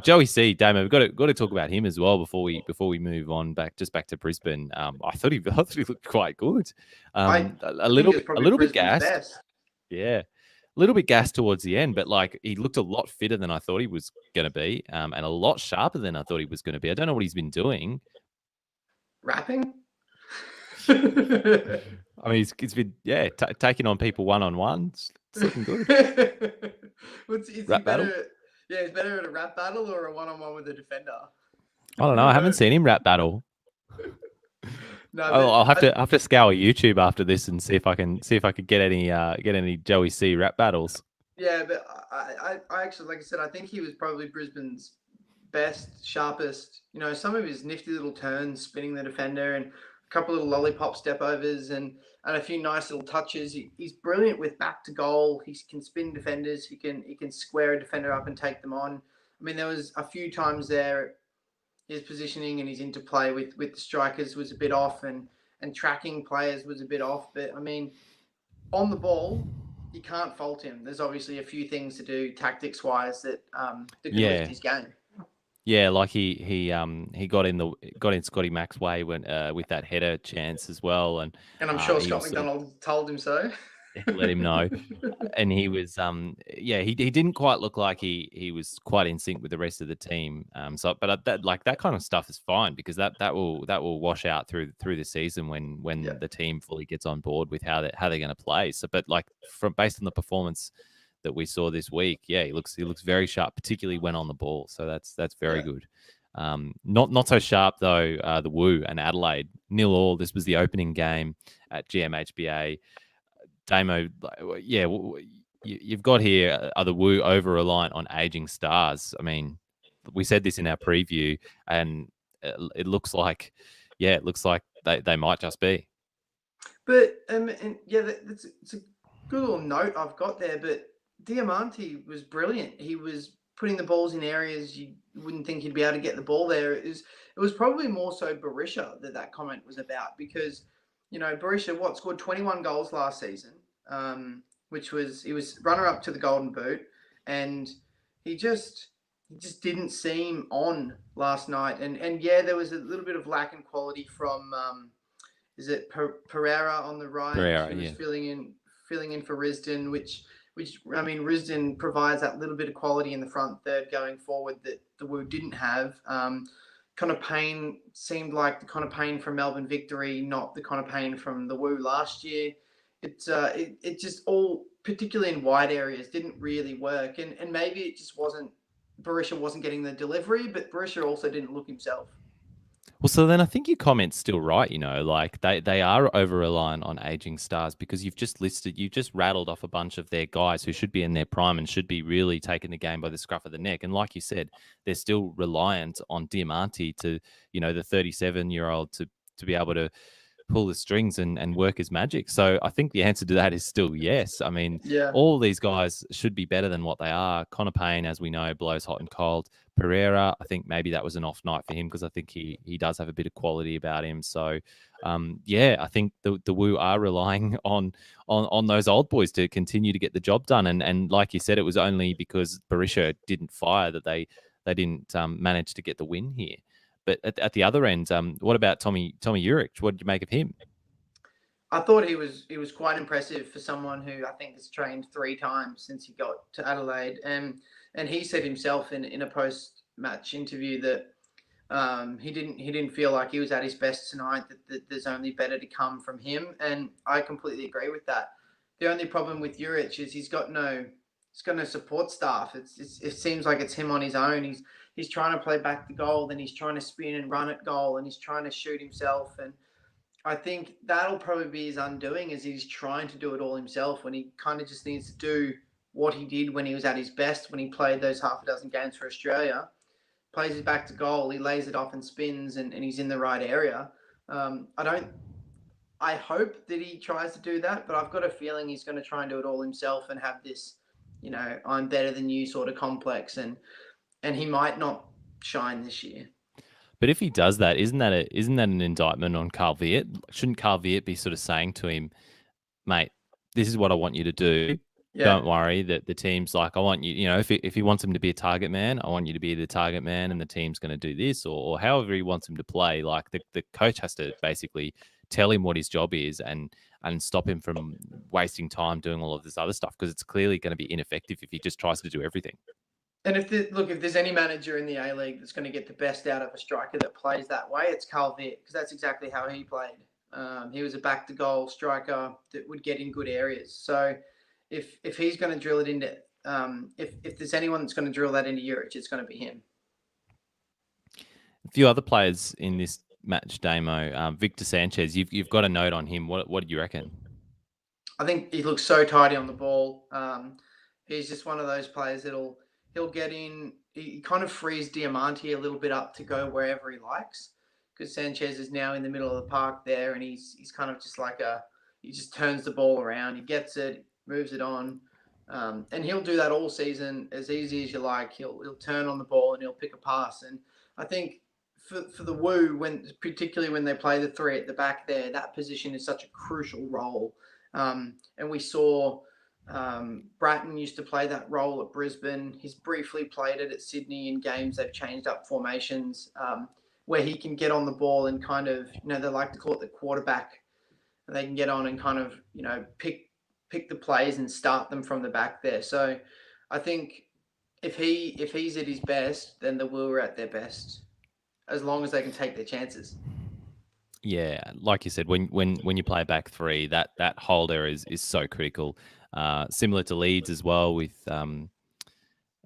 Joey C, Damo, we've got to talk about him as well before we move on back to Brisbane. I thought he looked quite good. A little bit gassed. Best. Yeah, a little bit gassed towards the end, but like he looked a lot fitter than I thought he was going to be, and a lot sharper than I thought he was going to be. I don't know what he's been doing. Rapping. I mean, he's been taking on people one-on-one. It's looking good. Is rap he better? Battle? Yeah, he's better at a rap battle or a one-on-one with a defender. I don't know. I haven't seen him rap battle. No, I'll have to scour YouTube after this and see if I can get any Joey C rap battles. Yeah, but I actually, like I said, I think he was probably Brisbane's best, sharpest. You know, some of his nifty little turns, spinning the defender, and a couple little lollipop step overs, and a few nice little touches. He's brilliant with back to goal. He can spin defenders. He can square a defender up and take them on. I mean, there was a few times there his positioning and his interplay with the strikers was a bit off, and tracking players was a bit off. But I mean, on the ball, you can't fault him. There's obviously a few things to do tactics wise that could lift his game. Yeah, like he got in Scotty Mack's way when with that header chance as well, and I'm sure Scott McDonald told him so. Let him know, and he was he didn't quite look like he was quite in sync with the rest of the team. But that kind of stuff is fine because that will wash out through the season when the team fully gets on board with how they're going to play. So, but like based on the performance that we saw this week, he looks very sharp, particularly when on the ball. So that's very good. Not so sharp though. The Woo and Adelaide 0-0. This was the opening game at GMHBA. Damo, you've got here are the Woo over reliant on aging stars. I mean, we said this in our preview, and it looks like they might just be. But it's a good little note I've got there. But Diamante was brilliant. He was putting the balls in areas you wouldn't think he'd be able to get the ball there. It was probably more so Berisha that comment was about, because you know, Berisha scored 21 goals last season, which was he was runner up to the Golden Boot, and he just didn't seem on last night. And there was a little bit of lack in quality from is it Pereira on the right? Pereira, who was filling in for Risdon, which I mean, Risdon provides that little bit of quality in the front third going forward that the Woo didn't have. Kind of pain seemed like the kind of pain from Melbourne Victory, not the kind of pain from the Woo last year. It just all, particularly in wide areas, didn't really work, and maybe it just wasn't, Berisha wasn't getting the delivery, but Berisha also didn't look himself. Well, so then I think your comment's still right. You know, like they are over reliant on aging stars, because you've just rattled off a bunch of their guys who should be in their prime and should be really taking the game by the scruff of the neck. And like you said, they're still reliant on Diamante to, you know, the 37-year-old to be able to pull the strings and work his magic? So I think the answer to that is still yes. I mean, Yeah. all these guys should be better than what they are. Connor Payne, as we know, blows hot and cold. Pereira, I think maybe that was an off night for him because I think he does have a bit of quality about him. So yeah, I think the Woo are relying on those old boys to continue to get the job done. And like you said, it was only because Berisha didn't fire that they didn't manage to get the win here. But at the other end, what about Tommy Urich? What did you make of him? I thought he was quite impressive for someone who I think has trained 3 times since he got to Adelaide, and he said himself in a post match interview that he didn't feel like he was at his best tonight. That there's only better to come from him, and I completely agree with that. The only problem with Juric is he's got no support staff. It seems like it's him on his own. He's trying to play back the goal, then he's trying to spin and run at goal, and he's trying to shoot himself. And I think that'll probably be his undoing, as he's trying to do it all himself when he kind of just needs to do what he did when he was at his best, when he played those half a dozen games for Australia. Plays it back to goal, he lays it off and spins, and he's in the right area. I hope that he tries to do that, but I've got a feeling he's going to try and do it all himself and have this, I'm better than you sort of complex, and he might not shine this year. But if he does that, isn't that an indictment on Carl Viet? Shouldn't Carl Viet be sort of saying to him, mate, this is what I want you to do. Yeah. Don't worry that the team's like, I want you, if he wants him to be a target man, I want you to be the target man, and the team's going to do this, or however he wants him to play. Like the coach has to basically tell him what his job is and stop him from wasting time doing all of this other stuff, because it's clearly going to be ineffective if he just tries to do everything. And if there's any manager in the A-League that's going to get the best out of a striker that plays that way, it's Carl Viet, because that's exactly how he played. He was a back-to-goal striker that would get in good areas. So if he's going to drill it into, if there's anyone that's going to drill that into Juric, it's going to be him. A few other players in this match, Damo. Victor Sanchez, you've got a note on him. What do you reckon? I think he looks so tidy on the ball. He's just one of those players he'll get in. He kind of frees Diamante a little bit up to go wherever he likes, because Sanchez is now in the middle of the park there, and he's kind of just like he just turns the ball around. He gets it, moves it on, and he'll do that all season as easy as you like. He'll turn on the ball and he'll pick a pass. And I think for the Woo, particularly when they play the three at the back there, that position is such a crucial role. And we saw Bratton used to play that role at Brisbane. He's briefly played it at Sydney in games they've changed up formations, where he can get on the ball and kind of, they like to call it the quarterback. And they can get on and kind of, pick the plays and start them from the back there. So I think if he's at his best, then the Woo are at their best, as long as they can take their chances. Yeah, like you said, when you play back three, that hold there is so critical. Similar to Leeds as well, with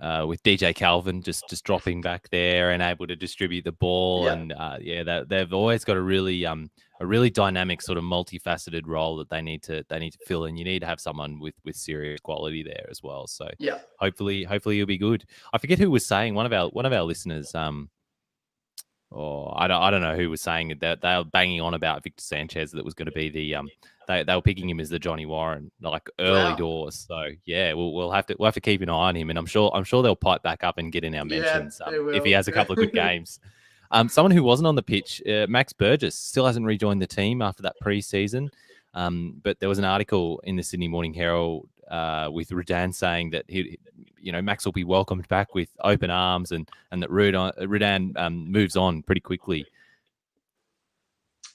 DJ Calvin just dropping back there and able to distribute the ball. Yeah. And they've always got a really dynamic sort of multifaceted role that they need to fill, and you need to have someone with serious quality there as well. So yeah, hopefully you'll be good. I forget who was saying, one of our listeners. I don't know who was saying that they were banging on about Victor Sanchez, that was going to be the they were picking him as the Johnny Warren, like early doors. So yeah, we'll have to keep an eye on him, and I'm sure they'll pipe back up and get in our mentions if he has a couple of good games. Someone who wasn't on the pitch, Max Burgess, still hasn't rejoined the team after that pre-season. But there was an article in the Sydney Morning Herald with Rudan saying that Max will be welcomed back with open arms, and that Rudan moves on pretty quickly.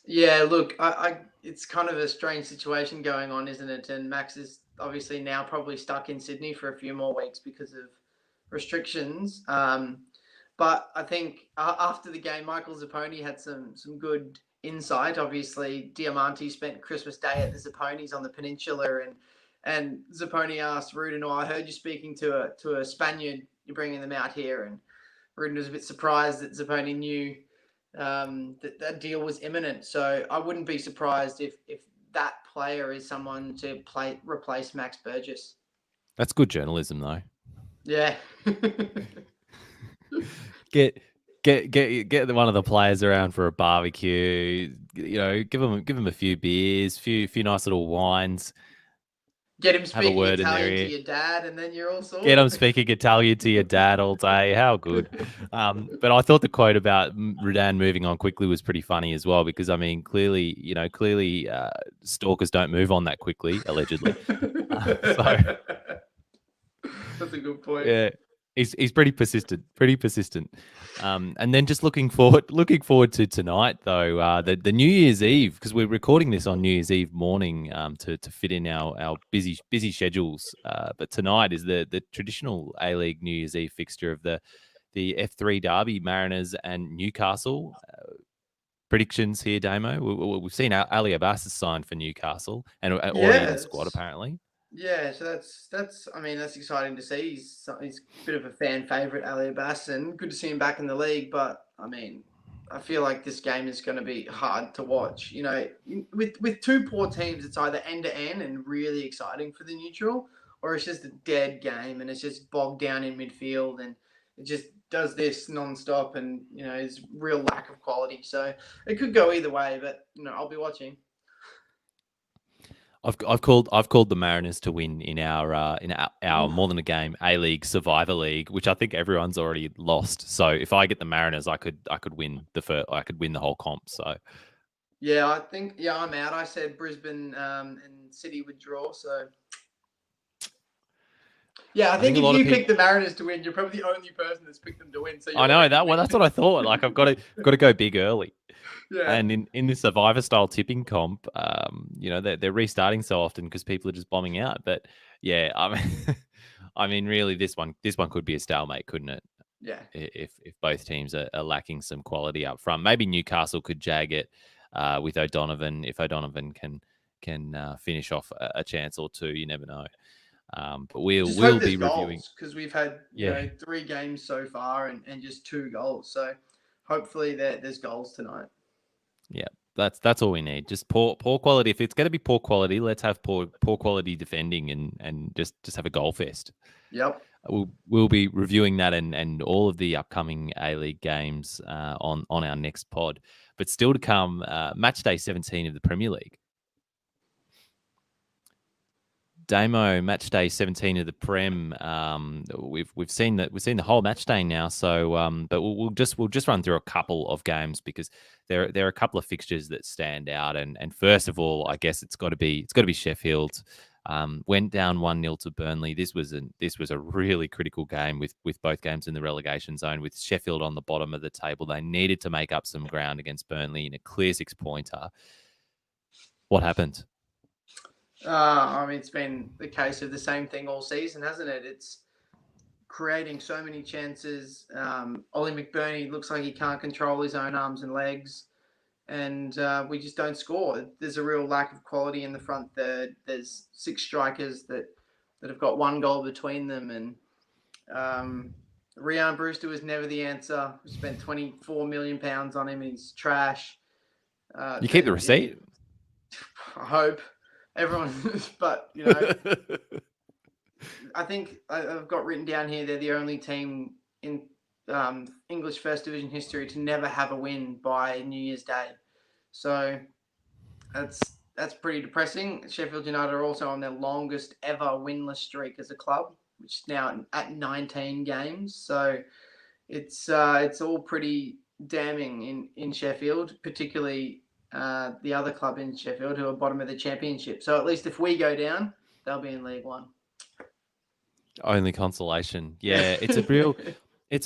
Yeah, look, it's kind of a strange situation going on, isn't it? And Max is obviously now probably stuck in Sydney for a few more weeks because of restrictions. But I think after the game, Michael Zapponi had some good insight. Obviously, Diamante spent Christmas Day at the Zapponis on the peninsula, and Zapponi asked Rudin, I heard you speaking to a Spaniard, you're bringing them out here. And Rudin was a bit surprised that Zapponi knew that deal was imminent. So I wouldn't be surprised if that player is someone to replace Max Burgess. That's good journalism, though. Yeah. Get one of the players around for a barbecue. Give them a few beers, few nice little wines. Get him Have a speaking word in their Italian to ear. your dad, and then you're all Get them sorted. speaking Italian to your dad all day. How good. But I thought the quote about Rudan moving on quickly was pretty funny as well, because I mean, clearly, stalkers don't move on that quickly, allegedly. So That's a good point. yeah, he's pretty persistent, pretty persistent. And then just looking forward to tonight though, the New Year's Eve, because we're recording this on New Year's Eve morning, to fit in our busy schedules. But tonight is the traditional A League New Year's Eve fixture of the F3 derby, Mariners and Newcastle. Predictions here, Damo. We've seen Ali Abbas is signed for Newcastle and already in the squad Yes. apparently. Yeah, so that's I mean that's exciting to see. He's a bit of a fan favorite, Ali Basson. Good to see him back in the league, but I mean, I feel like this game is going to be hard to watch. With two poor teams, it's either end to end and really exciting for the neutral, or it's just a dead game and it's just bogged down in midfield and it just does this non-stop and is real lack of quality. So it could go either way, but I'll be watching. I've called the Mariners to win in our Oof. more than a game A League Survivor League, which I think everyone's already lost. So if I get the Mariners, I could win I could win the whole comp. So Yeah, I think I'm out. I said Brisbane and City would draw. So yeah, I I think think a if lot of you pick people. the Mariners to win, you're probably the only person that's picked them to win. So I you're know already that. Well, that's what winning. I thought. Like I've got to go big early. Yeah, And in the Survivor style tipping comp, they're restarting so often because people are just bombing out. But yeah, I mean, I mean, really, this one could be a stalemate, couldn't it? yeah. If both teams are lacking some quality up front. Maybe Newcastle could jag it with O'Donovan if O'Donovan can finish off a chance or two. You never know. But we'll Just hope we'll there's be reviewing. goals because we've had Yeah, 3 games so far and just 2 goals. So hopefully there's goals tonight. yeah. That's all we need. Just poor quality. If it's going to be poor quality, let's have poor quality defending and just have a goal fest. Yep. We'll be reviewing that and all of the upcoming A League games on our next pod. But still to come, match day 17 of the Premier League. Damo match day 17 of the Prem. We've seen the whole match day now. So, but we'll just run through a couple of games because there are a couple of fixtures that stand out. And first of all, I guess it's got to be Sheffield. Went down 1-0 to Burnley. This was a really critical game with both games in the relegation zone. With Sheffield on the bottom of the table, they needed to make up some ground against Burnley in a clear 6-pointer. What happened? I mean, it's been the case of the same thing all season, hasn't it? It's creating so many chances. Ollie McBurney looks like he can't control his own arms and legs, and we just don't score. There's a real lack of quality in the front third. There's 6 strikers that have got 1 goal between them, and Rian Brewster was never the answer. We spent £24 million on him. He's trash. You keep the receipt. I hope everyone, but I think I've got written down here they're the only team in English First Division history to never have a win by New Year's Day. So that's pretty depressing. Sheffield United are also on their longest ever winless streak as a club, which is now at 19 games. So it's all pretty damning in Sheffield, particularly the other club in Sheffield who are bottom of the championship. So at least if we go down, they'll be in League One. Only consolation. Yeah, it's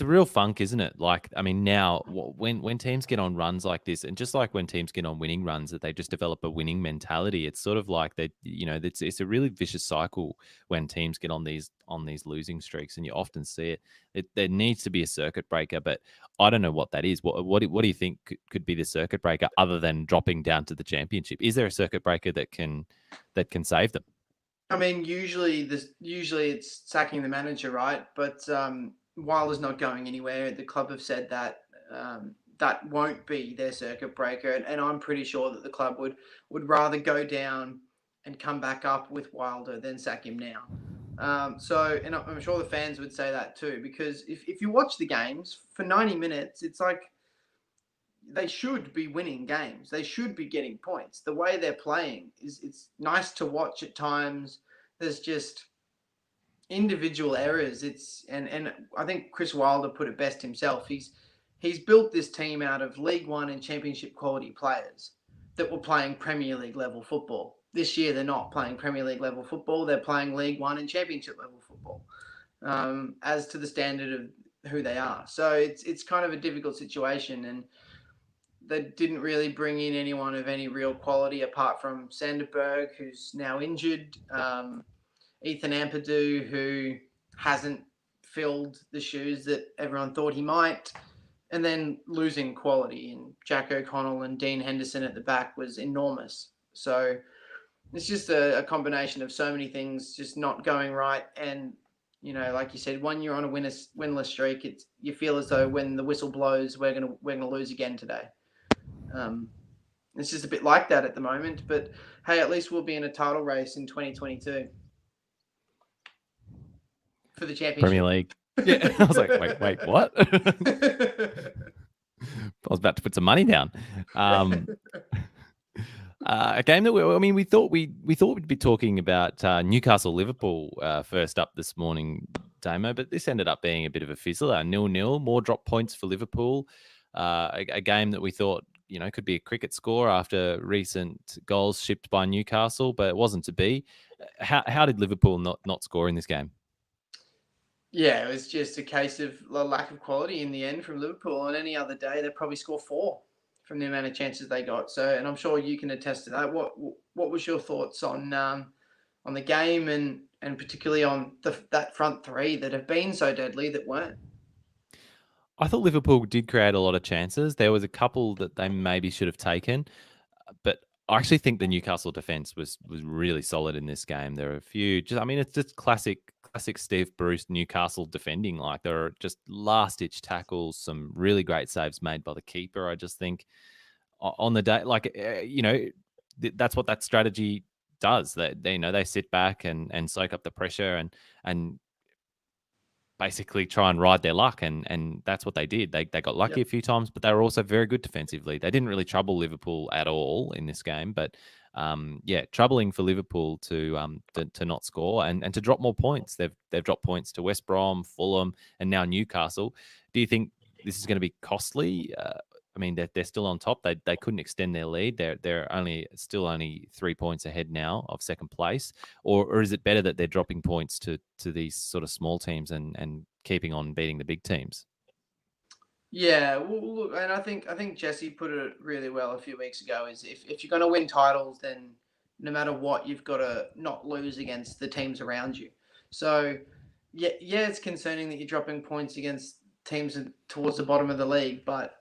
a real funk, isn't it? Like, I mean, now when teams get on runs like this, and just like when teams get on winning runs, that they just develop a winning mentality. It's sort of like that. It's a really vicious cycle when teams get on these losing streaks, and you often see it. There needs to be a circuit breaker, but I don't know what that is. What do you think could be the circuit breaker other than dropping down to the championship? Is there a circuit breaker that can save them? I mean, usually it's sacking the manager, right? But Wilder's not going anywhere. The club have said that that won't be their circuit breaker, and I'm pretty sure that the club would rather go down and come back up with Wilder than sack him now. So, and I'm sure the fans would say that too, because if you watch the games for 90 minutes, it's like they should be winning games. They should be getting points. The way they're playing it's nice to watch at times. There's just individual errors. And I think Chris Wilder put it best himself. He's built this team out of League One and Championship quality players that were playing Premier League level football. This year they're not playing Premier League level football. They're playing League One and Championship level football, as to the standard of who they are. So it's kind of a difficult situation, and they didn't really bring in anyone of any real quality apart from Sanderberg, who's now injured. Ethan Ampadu, who hasn't filled the shoes that everyone thought he might, and then losing quality. And Jack O'Connell and Dean Henderson at the back was enormous. So it's just a combination of so many things just not going right. And, like you said, when you're on a winless streak, you feel as though when the whistle blows, we're gonna lose again today. It's just a bit like that at the moment. But hey, at least we'll be in a title race in 2022. For the championship. Premier League. Yeah. I was like, wait, what? I was about to put some money down. A game that we thought we'd be talking about Newcastle Liverpool first up this morning, Damo, but this ended up being a bit of a fizzler. 0-0, more drop points for Liverpool. A game that we thought could be a cricket score after recent goals shipped by Newcastle, but it wasn't to be. How did Liverpool not score in this game? Yeah, it was just a case of a lack of quality in the end from Liverpool. On any other day, they'd probably score 4 from the amount of chances they got. So, and I'm sure you can attest to that. What was your thoughts on the game and particularly on that front three that have been so deadly that weren't? I thought Liverpool did create a lot of chances. There was a couple that they maybe should have taken, but I actually think the Newcastle defense was really solid in this game. There are a few, it's just classic Steve Bruce Newcastle defending. Like, there are just last ditch tackles, some really great saves made by the keeper. I just think on the day, that's what that strategy does. They sit back and soak up the pressure and basically try and ride their luck, and that's what they did. They got lucky a few times, but they were also very good defensively. They didn't really trouble Liverpool at all in this game, but troubling for Liverpool to not score and to drop more points. They've dropped points to West Brom, Fulham, and now Newcastle. Do you think this is going to be costly? They're still on top. They couldn't extend their lead. They're only 3 points ahead now of second place. Or is it better that they're dropping points to these sort of small teams and keeping on beating the big teams? Yeah, well, look, and I think Jesse put it really well a few weeks ago. Is if you're going to win titles, then no matter what, you've got to not lose against the teams around you. So yeah, it's concerning that you're dropping points against teams towards the bottom of the league, but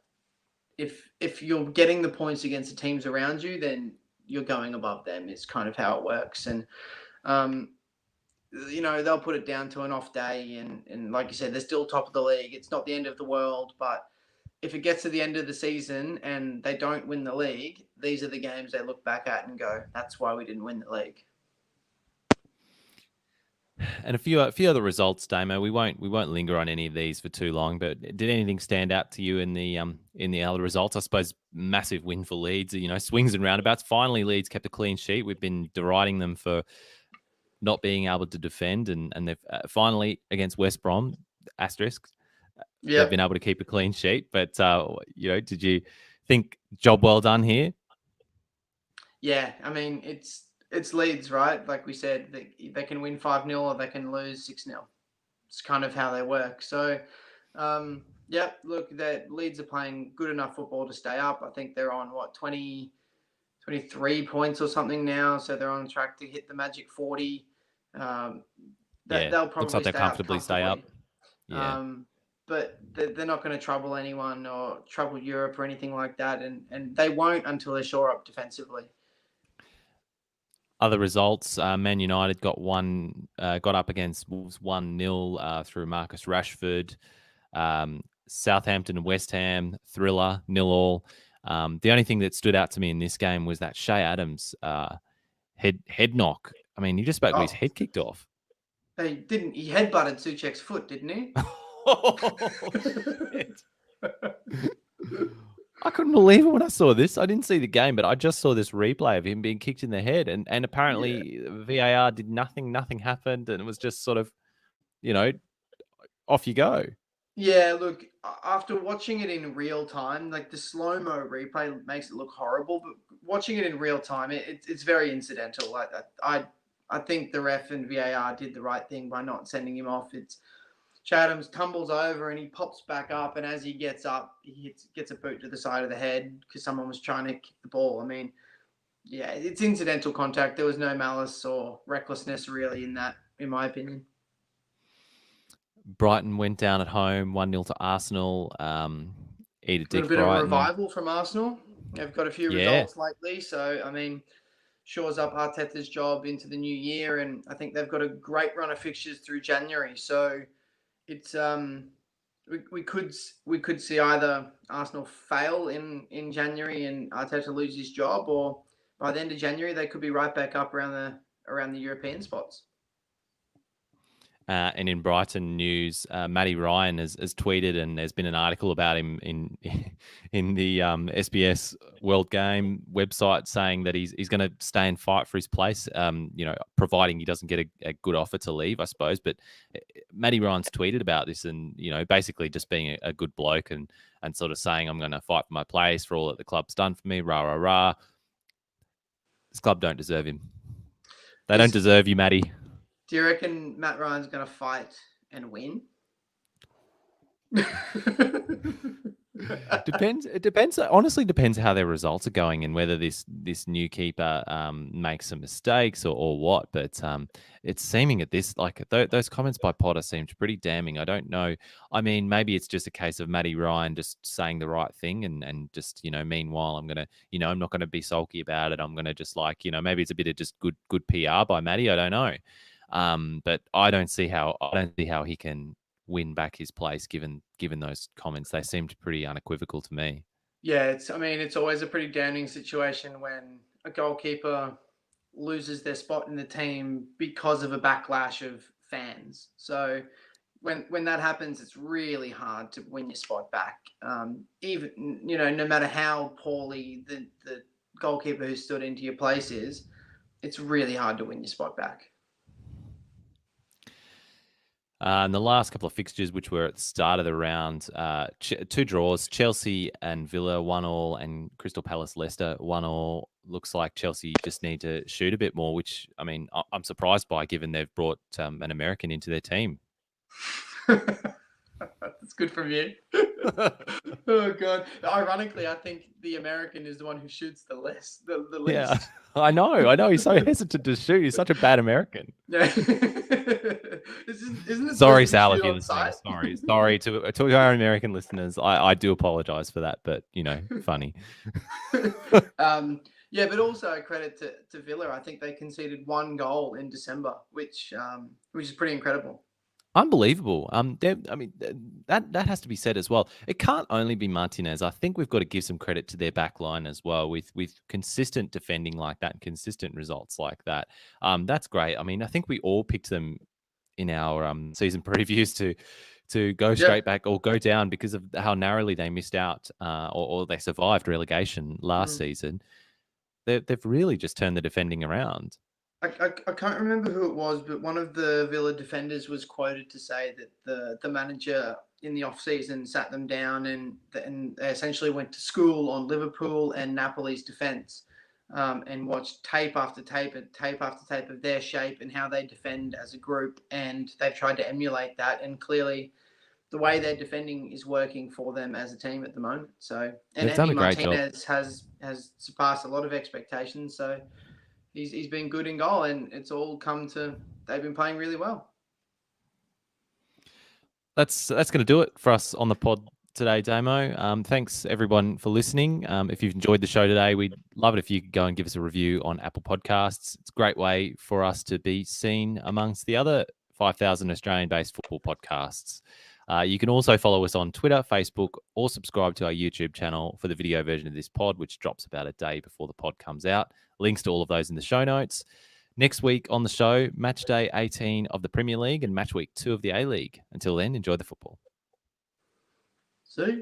if you're getting the points against the teams around you, then you're going above them. It's kind of how it works. And they'll put it down to an off day, and like you said, they're still top of the league. It's not the end of the world, but if it gets to the end of the season and they don't win the league, these are the games they look back at and go, that's why we didn't win the league. And a few other results, Damo. We won't linger on any of these for too long. But did anything stand out to you in the other results? I suppose massive win for Leeds. Swings and roundabouts. Finally, Leeds kept a clean sheet. We've been deriding them for not being able to defend, and they've finally against West Brom asterisks. Yep. They've been able to keep a clean sheet. But did you think job well done here? Yeah, it's Leeds, right? Like we said, they can win 5-0 or they can lose 6-0. It's kind of how they work. So, look, Leeds are playing good enough football to stay up. I think they're on, 23 points or something now. So they're on track to hit the magic 40. They'll probably looks like they'll comfortably stay up. Yeah. But they're not going to trouble anyone or trouble Europe or anything like that. And they won't until they're shore up defensively. Other results: Man United got up against Wolves 1-0 through Marcus Rashford. Southampton and West Ham thriller 0-0. The only thing that stood out to me in this game was that Shea Adams head knock. He just about got his head kicked off. He headbutted Suchek's foot, didn't he? Oh, shit. I couldn't believe it when I saw this. I didn't see the game, but I just saw this replay of him being kicked in the head, and Yeah. apparently VAR did nothing. Nothing happened, and it was just sort of, off you go. Yeah, look, after watching it in real time, like the slow-mo replay makes it look horrible, but watching it in real time, it's very incidental. Like I think the ref and VAR did the right thing by not sending him off. It's Chathams tumbles over and he pops back up, and as he gets up, he gets a boot to the side of the head because someone was trying to kick the ball. I mean, yeah, it's incidental contact. There was no malice or recklessness really in that, in my opinion. Brighton went down at home, 1-0 to Arsenal. Eat a dick, Little bit of a Brighton. revival from Arsenal. They've got a few Yeah. results lately, so I mean, shores up Arteta's job into the new year, and I think they've got a great run of fixtures through January. So it's we could see either Arsenal fail in January and Arteta lose his job, or by the end of January they could be right back up around the European spots. And in Brighton news, Matty Ryan has tweeted, and there's been an article about him in the SBS World Game website saying that he's going to stay and fight for his place. Providing he doesn't get a good offer to leave, I suppose. But Matty Ryan's tweeted about this, and basically just being a good bloke and sort of saying, I'm going to fight for my place for all that the club's done for me. Rah rah rah. This club don't deserve him. They don't deserve you, Matty. Do you reckon Matt Ryan's going to fight and win? Depends. It depends. Honestly, depends how their results are going and whether this new keeper makes some mistakes or what. But it's seeming at this, like those comments by Potter seemed pretty damning. I don't know. I mean, maybe it's just a case of Matty Ryan just saying the right thing and just meanwhile I'm gonna I'm not gonna be sulky about it. I'm gonna just maybe it's a bit of just good PR by Matty. I don't know. But I don't see how he can win back his place given those comments. They seemed pretty unequivocal to me. Yeah, it's always a pretty damning situation when a goalkeeper loses their spot in the team because of a backlash of fans. So when that happens, it's really hard to win your spot back. Even no matter how poorly the goalkeeper who stood into your place is, it's really hard to win your spot back. And the last couple of fixtures, which were at the start of the round, 2 draws, Chelsea and Villa 1-1, and Crystal Palace Leicester 1-1. Looks like Chelsea just need to shoot a bit more, which, I mean, I'm surprised by given they've brought an American into their team. That's good from you. Oh God! Ironically, I think the American is the one who shoots the least. Yeah, I know. He's so hesitant to shoot. He's such a bad American. Yeah. Isn't it sorry, Sal, if you're listening. Sorry to our American listeners. I do apologize for that, but funny. Yeah, but also credit to Villa. I think they conceded 1 goal in December, which is pretty incredible. Unbelievable. I mean, that has to be said as well. It can't only be Martinez. I think we've got to give some credit to their back line as well, with consistent defending like that and consistent results like that. That's great. I mean, I think we all picked them in our season previews to go straight back or go down because of how narrowly they missed out or they survived relegation last season. They've really just turned the defending around. I can't remember who it was, but one of the Villa defenders was quoted to say that the manager in the off-season sat them down and they essentially went to school on Liverpool and Napoli's defence and watched tape after tape of their shape and how they defend as a group, and they've tried to emulate that, and clearly the way they're defending is working for them as a team at the moment. So, and Emi Martinez has surpassed a lot of expectations. So he's been good in goal, and it's all come to they've been playing really well. That's going to do it for us on the pod today, Damo. Thanks everyone for listening. If you've enjoyed the show today, we'd love it if you could go and give us a review on Apple Podcasts. It's a great way for us to be seen amongst the other 5,000 Australian-based football podcasts. You can also follow us on Twitter, Facebook, or subscribe to our YouTube channel for the video version of this pod, which drops about a day before the pod comes out. Links to all of those in the show notes. Next week on the show, match day 18 of the Premier League and match week 2 of the A League. Until then, enjoy the football. See?